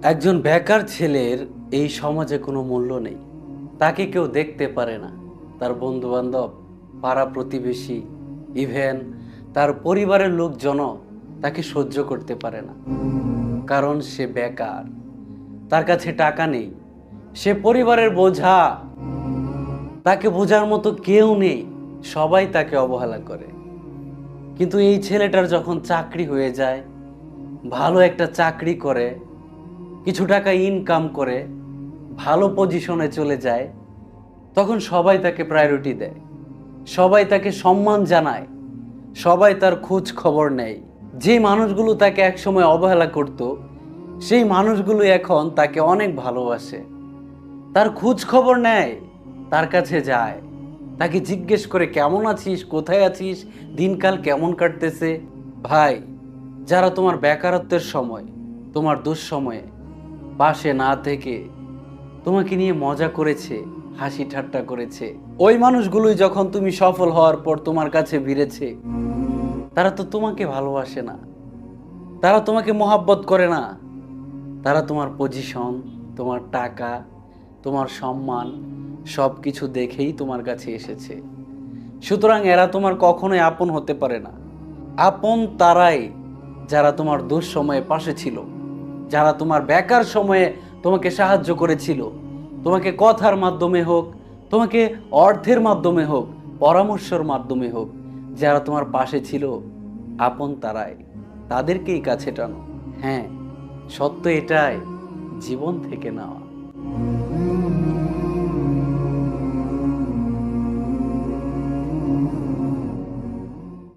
একজন বেকার ছেলের এই সমাজে কোনো মূল্য নেই। তাকে কেউ দেখতে পারে না। তার বন্ধু বান্ধব, পাড়া প্রতিবেশী, ইভেন তার পরিবারের লোকজনও তাকে সহ্য করতে পারে না, কারণ সে বেকার। তার কাছে টাকা নেই, সে পরিবারের বোঝা। তাকে বোঝার মতো কেউ নেই, সবাই তাকে অবহেলা করে। কিন্তু এই ছেলেটার যখন চাকরি হয়ে যায়, ভালো একটা চাকরি করে, কিছু টাকা ইনকাম করে, ভালো পজিশনে চলে যায়, তখন সবাই তাকে প্রায়োরিটি দেয়, সবাই তাকে সম্মান জানায়, সবাই তার খোঁজ খবর নেয়। যে মানুষগুলো তাকে একসময় অবহেলা করত, সেই মানুষগুলো এখন তাকে অনেক ভালোবাসে, তার খোঁজ খবর নেয়, তার কাছে যায়, তাকে জিজ্ঞেস করে কেমন আছিস, কোথায় আছিস, দিনকাল কেমন কাটতেছে। ভাই, যারা তোমার বেকারত্বের সময়, তোমার দুঃসময়ে পাশে না থেকে তোমাকে নিয়ে মজা করেছে, হাসি ঠাট্টা করেছে, ওই মানুষগুলোই যখন তুমি সফল হওয়ার পর তোমার কাছে ভিড়েছে, তারা তো তোমাকে ভালোবাসে না, তারা তোমাকে মহাব্বত করে না। তারা তোমার পজিশন, তোমার টাকা, তোমার সম্মান সব কিছু দেখেই তোমার কাছে এসেছে। সুতরাং এরা তোমার কখনোই আপন হতে পারে না। আপন তারাই যারা তোমার দুঃসময়ে পাশে ছিল, যারা তোমার বেকার সময়ে তোমাকে সাহায্য করেছিল, তোমাকে কথার মাধ্যমে হোক, তোমাকে অর্থের মাধ্যমে হোক, পরামর্শের মাধ্যমে হোক, যারা তোমার পাশে ছিল, আপন তারাই, তাদেরকেই কাছে টানো। হ্যাঁ, সত্য এটাই, জীবন থেকে নেওয়া।